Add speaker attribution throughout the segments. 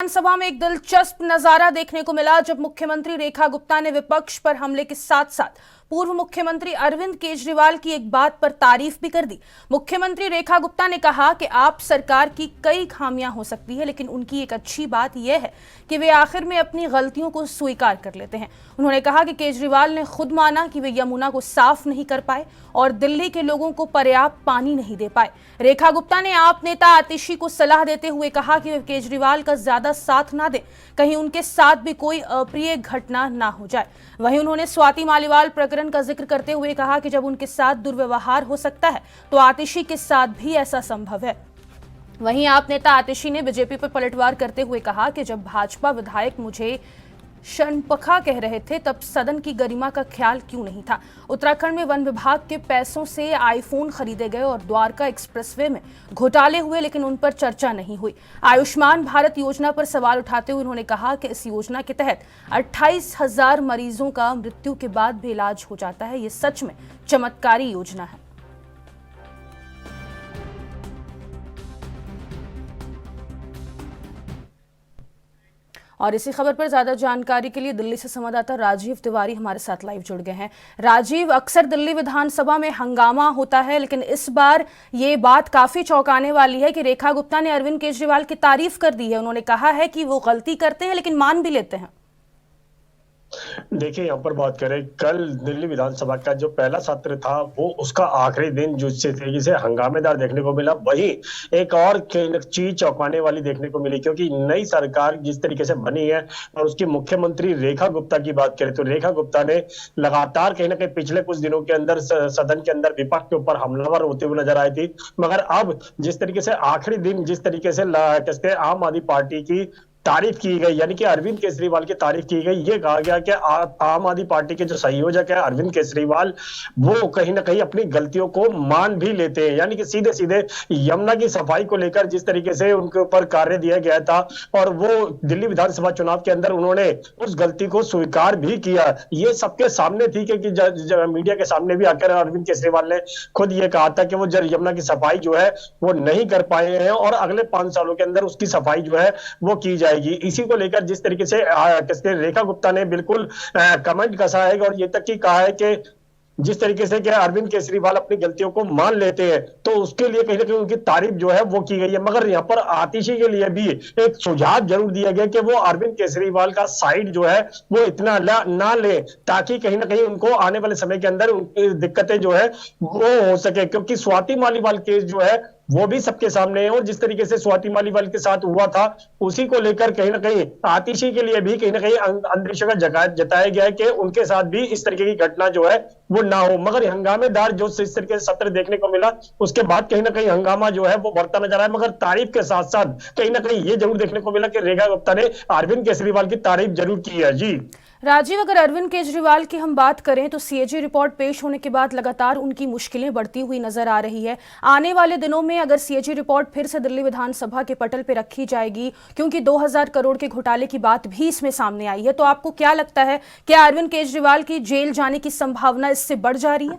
Speaker 1: विधानसभा में एक दिलचस्प नजारा देखने को मिला जब मुख्यमंत्री रेखा गुप्ता ने विपक्ष पर हमले के साथ साथ पूर्व मुख्यमंत्री अरविंद केजरीवाल की एक बात पर तारीफ भी कर दी। मुख्यमंत्री रेखा गुप्ता ने कहा कि आप सरकार की कई खामियां हो सकती है, लेकिन उनकी एक अच्छी बात यह है कि वे आखिर में अपनी गलतियों को स्वीकार कर लेते हैं। उन्होंने कहा कि केजरीवाल ने खुद माना कि वे यमुना को साफ नहीं कर पाए और दिल्ली के लोगों को पर्याप्त पानी नहीं दे पाए। रेखा गुप्ता ने आप नेता आतिशी को सलाह देते हुए कहा कि वे केजरीवाल का ज्यादा साथ ना दें, कहीं उनके साथ भी कोई अप्रिय घटना ना हो जाए। वहीं उन्होंने स्वाति मालीवाल प्रकरण का जिक्र करते हुए कहा कि जब उनके साथ दुर्व्यवहार हो सकता है तो आतिशी के साथ भी ऐसा संभव है। वहीं आप नेता आतिशी ने बीजेपी पर पलटवार करते हुए कहा कि जब भाजपा विधायक मुझे शर्मपखा कह रहे थे तब सदन की गरिमा का ख्याल क्यों नहीं था। उत्तराखंड में वन विभाग के पैसों से आईफोन खरीदे गए और द्वारका एक्सप्रेसवे में घोटाले हुए, लेकिन उन पर चर्चा नहीं हुई। आयुष्मान भारत योजना पर सवाल उठाते हुए उन्होंने कहा कि इस योजना के तहत 28,000 मरीजों का मृत्यु के बाद भी इलाज हो जाता है। ये सच में चमत्कारी योजना है। और इसी खबर पर ज्यादा जानकारी के लिए दिल्ली से संवाददाता राजीव तिवारी हमारे साथ लाइव जुड़ गए हैं। राजीव, अक्सर दिल्ली विधानसभा में हंगामा होता है, लेकिन इस बार ये बात काफी चौंकाने वाली है कि रेखा गुप्ता ने अरविंद केजरीवाल की तारीफ कर दी है। उन्होंने कहा है कि वो गलती करते हैं लेकिन मान भी लेते हैं।
Speaker 2: देखिए, यहाँ पर बात करें, कल दिल्ली विधानसभा का जो पहला सत्र था वो उसका आखिरी दिन जिस तरीके से हंगामेदार देखने को मिला, वही एक और चीज चौंकाने वाली देखने को मिली, क्योंकि नई सरकार जिस तरीके से बनी है और उसकी मुख्यमंत्री रेखा गुप्ता की बात करें तो रेखा गुप्ता ने लगातार कहीं ना कहीं पिछले कुछ दिनों के अंदर सदन के अंदर विपक्ष के ऊपर हमलावर होते हुए नजर आई थी। मगर अब जिस तरीके से आखिरी दिन जिस तरीके से आम आदमी पार्टी की तारीफ की गई, यानी कि अरविंद केजरीवाल की तारीफ की गई, ये कहा गया कि आम आदमी पार्टी के जो संयोजक है अरविंद केजरीवाल, वो कहीं ना कहीं अपनी गलतियों को मान भी लेते हैं। यानी कि सीधे सीधे यमुना की सफाई को लेकर जिस तरीके से उनके ऊपर कार्य दिया गया था और वो दिल्ली विधानसभा चुनाव के अंदर उन्होंने उस गलती को स्वीकार भी किया, ये सबके सामने थी। क्योंकि मीडिया के सामने भी आकर अरविंद केजरीवाल ने खुद ये कहा था कि वो यमुना की सफाई जो है वो नहीं कर पाए हैं और अगले 5 सालों के अंदर उसकी सफाई जो है वो की जाएगी। इसी को लेकर जिस तरीके से रेखा गुप्ता ने बिल्कुल कमेंट कसा है और ये तक की कहा है कि जिस तरीके से कि अरविंद केजरीवाल अपनी गलतियों को मान लेते हैं तो उसके लिए कहीं ना कहीं उनकी तारीफ जो है वो की गई है। मगर यहाँ पर आतिशी के लिए भी एक सुझाव जरूर दिया गया कि वो अरविंद केजरीवाल का साइड जो है वो इतना ना ले, ताकि कहीं ना कहीं उनको आने वाले समय के अंदर उनकी दिक्कतें जो है वो हो सके। क्योंकि स्वाति मालीवाल केस जो है वो भी सबके सामने है और जिस तरीके से स्वाति मालीवाल के साथ हुआ था उसी को लेकर कहीं ना कहीं आतिशी के लिए भी कहीं ना कहीं अंदेशा जताया गया है कि उनके साथ भी इस तरीके की घटना जो है वो ना हो। मगर हंगामेदार जो इस तरीके से सत्र देखने को मिला उसके बाद कहीं ना कहीं हंगामा जो है वो बढ़ता नजर आया। मगर तारीफ के साथ साथ कहीं ना कहीं ये जरूर देखने को मिला कि रेखा गुप्ता ने अरविंद केजरीवाल की तारीफ जरूर की है। जी
Speaker 1: राजीव, अगर अरविंद केजरीवाल की हम बात करें तो सीएजी रिपोर्ट पेश होने के बाद लगातार उनकी मुश्किलें बढ़ती हुई नजर आ रही है। आने वाले दिनों में अगर सीएजी रिपोर्ट फिर से दिल्ली विधानसभा के पटल पर रखी जाएगी, क्योंकि 2000 करोड़ के घोटाले की बात भी इसमें सामने आई है, तो आपको क्या लगता है कि अरविंद केजरीवाल की जेल जाने की संभावना इससे बढ़ जा रही है?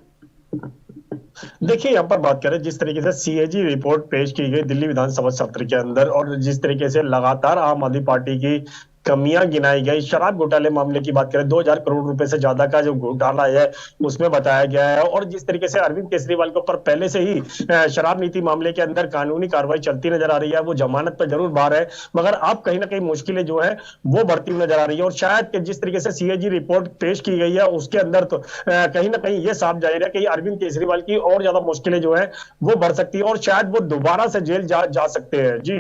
Speaker 2: देखिए, यहाँ पर बात करें, जिस तरीके से सीएजी रिपोर्ट पेश की गई दिल्ली विधानसभा सत्र के अंदर और जिस तरीके से लगातार आम आदमी पार्टी की कमियां गिनाई गई, शराब घोटाले मामले की बात करें 2000 करोड़ रुपए से ज्यादा का जो घोटाला है उसमें बताया गया है और जिस तरीके से अरविंद केजरीवाल के ऊपर पहले से ही शराब नीति मामले के अंदर कानूनी कार्रवाई चलती नजर आ रही है, वो जमानत पर जरूर बाहर है, मगर अब कहीं ना कहीं मुश्किलें जो है वो बढ़ती हुई नजर आ रही है। और शायद जिस तरीके से सीएजी रिपोर्ट पेश की गई है उसके अंदर तो कहीं ना कहीं ये साफ जाहिर है कि अरविंद केजरीवाल की और ज्यादा मुश्किलें जो है वो बढ़ सकती है और शायद वो दोबारा से जेल जा सकते हैं। जी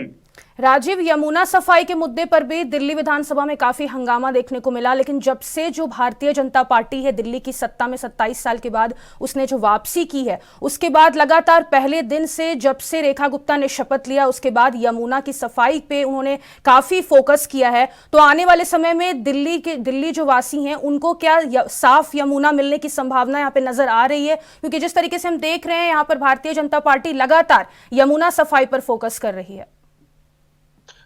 Speaker 1: राजीव, यमुना सफाई के मुद्दे पर भी दिल्ली विधानसभा में काफी हंगामा देखने को मिला, लेकिन जब से जो भारतीय जनता पार्टी है दिल्ली की सत्ता में 27 साल के बाद उसने जो वापसी की है, उसके बाद लगातार पहले दिन से जब से रेखा गुप्ता ने शपथ लिया उसके बाद यमुना की सफाई पे उन्होंने काफी फोकस किया है। तो आने वाले समय में दिल्ली जो वासी हैं उनको क्या साफ यमुना मिलने की संभावना यहाँ पे नजर आ रही है? क्योंकि जिस तरीके से हम देख रहे हैं यहाँ पर भारतीय जनता पार्टी लगातार यमुना सफाई पर फोकस कर रही है।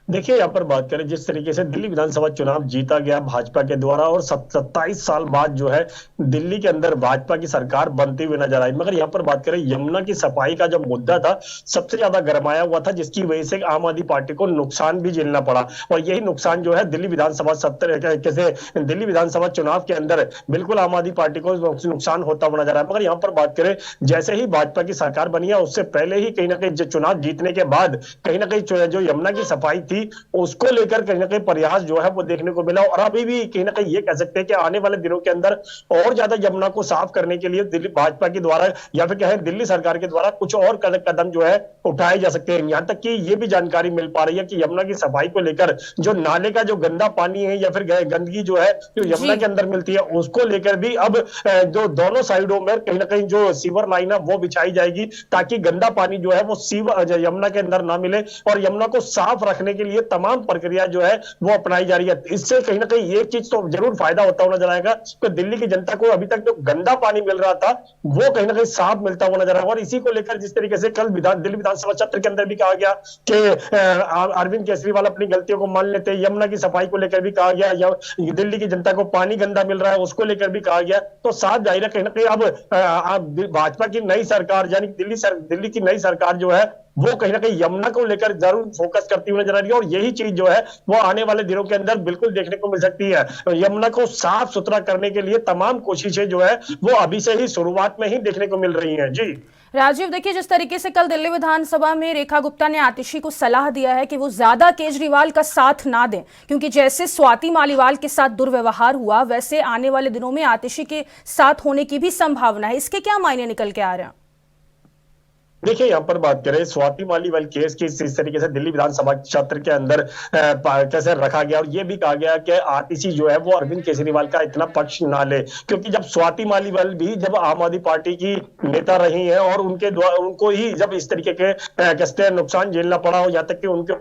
Speaker 2: देखिए, यहाँ पर बात करें जिस तरीके से दिल्ली विधानसभा चुनाव जीता गया भाजपा के द्वारा और 27 साल बाद जो है दिल्ली के अंदर भाजपा की सरकार बनती हुई नजर आई, मगर यहाँ पर बात करें यमुना की सफाई का जो मुद्दा था सबसे ज्यादा गरमाया हुआ था, जिसकी वजह से आम आदमी पार्टी को नुकसान भी झेलना पड़ा। और यही नुकसान जो है दिल्ली विधानसभा सत्र कैसे दिल्ली विधानसभा चुनाव के अंदर बिल्कुल आम आदमी पार्टी को नुकसान होता हुआ नजर आया। मगर यहाँ पर बात करें जैसे ही भाजपा की सरकार बनी है उससे पहले ही कहीं ना कहीं चुनाव जीतने के बाद कहीं ना कहीं जो यमुना की सफाई थी उसको लेकर कहीं ना कहीं प्रयास जो है वो देखने को मिला। और अभी भी कहीं ना कहीं ये कह सकते हैं कि आने वाले दिनों के अंदर और ज्यादा यमुना को साफ करने के लिए दिल्ली भाजपा के द्वारा या फिर कहें दिल्ली सरकार के द्वारा कुछ और कदम जो है उठाए जा सकते हैं। यहां तक कि ये भी जानकारी मिल पा रही है कि यमुना की सफाई को लेकर जो नाले का जो गंदा पानी है या फिर गंदगी जो है जो यमुना के अंदर मिलती है उसको लेकर भी अब जो दोनों साइडों में कहीं ना कहीं जो सीवर लाइन है वो बिछाई जाएगी, ताकि गंदा पानी जो है वो सीवर यमुना के अंदर ना मिले और यमुना को साफ रखने के लिए तमाम प्रक्रिया जो है वो अपनाई जा रही है। इससे कहीं ना कहीं एक चीज तो जरूर फायदा होता हुआ नजर आएगा कि दिल्ली की जनता को अभी तक जो गंदा पानी मिल रहा था वो कहीं ना कहीं साफ मिलता हुआ नजर आएगा। और इसी को लेकर जिस तरीके से कल दिल्ली विधानसभा सत्र के अंदर भी कहा गया कि अरविंद केजरीवाल अपनी गलतियों को मान लेते, यमुना की सफाई को लेकर भी कहा गया, या दिल्ली की जनता को पानी गंदा मिल रहा है उसको लेकर भी कहा गया। तो साफ जाहिर है कहीं ना कहीं अब भाजपा की नई सरकार यानी दिल्ली की नई सरकार जो है वो कहीं ना कहीं यमुना को लेकर जरूर फोकस करती हुई नजर आ रही है। और यही चीज जो है वो आने वाले दिनों के अंदर बिल्कुल देखने को मिल सकती है। यमुना को साफ सुथरा करने के लिए तमाम कोशिशें जो है वो अभी से ही शुरुआत में ही देखने को मिल रही हैं। जी
Speaker 1: राजीव, देखिए जिस तरीके से कल दिल्ली विधानसभा में रेखा गुप्ता ने आतिशी को सलाह दिया है कि वो ज्यादा केजरीवाल का साथ ना दें, क्योंकि जैसे स्वाति मालीवाल के साथ दुर्व्यवहार हुआ वैसे आने वाले दिनों में आतिशी के साथ होने की भी संभावना है। इसके क्या मायने निकल के आ रहे हैं?
Speaker 2: देखिए, यहाँ पर बात करें स्वाति मालीवाल केस की इस तरीके से दिल्ली विधानसभा क्षेत्र के अंदर कैसे रखा गया और ये भी कहा गया कि आतिशी जो है वो अरविंद केजरीवाल का इतना पक्ष ना ले, क्योंकि जब स्वाति मालीवाल भी जब आम आदमी पार्टी की नेता रही हैं और उनके द्वारा उनको ही जब इस तरीके के कैसे नुकसान झेलना पड़ा हो, यहाँ तक कि उनके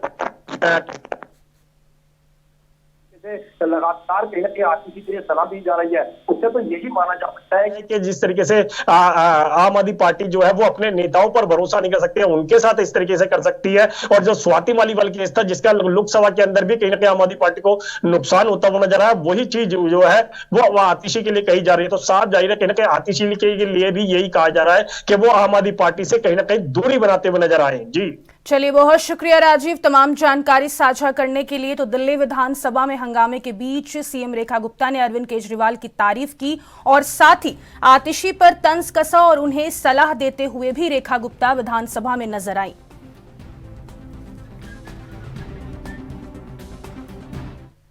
Speaker 2: लगातार कहीं ना कहीं आतिशी के लिए सलाह दी जा रही है, उससे तो यही माना जा सकता है कि जिस तरीके से आम आदमी पार्टी जो है वो अपने नेताओं पर भरोसा नहीं कर सकती है, उनके साथ इस तरीके से कर सकती है। और जो स्वाति मालीवाल केस था जिसका लोकसभा के अंदर भी कहीं ना कहीं आम आदमी पार्टी को नुकसान होता हुआ नजर आया, वही चीज जो है वो आतिशी के लिए कही जा रही है। तो साफ जाहिर है कहीं ना कहीं आतिशी के लिए भी यही कहा जा रहा है कि वो आम आदमी पार्टी से कहीं ना कहीं दूरी बनाते हुए नजर आए। जी
Speaker 1: चलिए, बहुत शुक्रिया राजीव तमाम जानकारी साझा करने के लिए। तो दिल्ली विधानसभा में हंगामे के बीच सीएम रेखा गुप्ता ने अरविंद केजरीवाल की तारीफ की और साथ ही आतिशी पर तंज कसा और उन्हें सलाह देते हुए भी रेखा गुप्ता विधानसभा में नजर आई।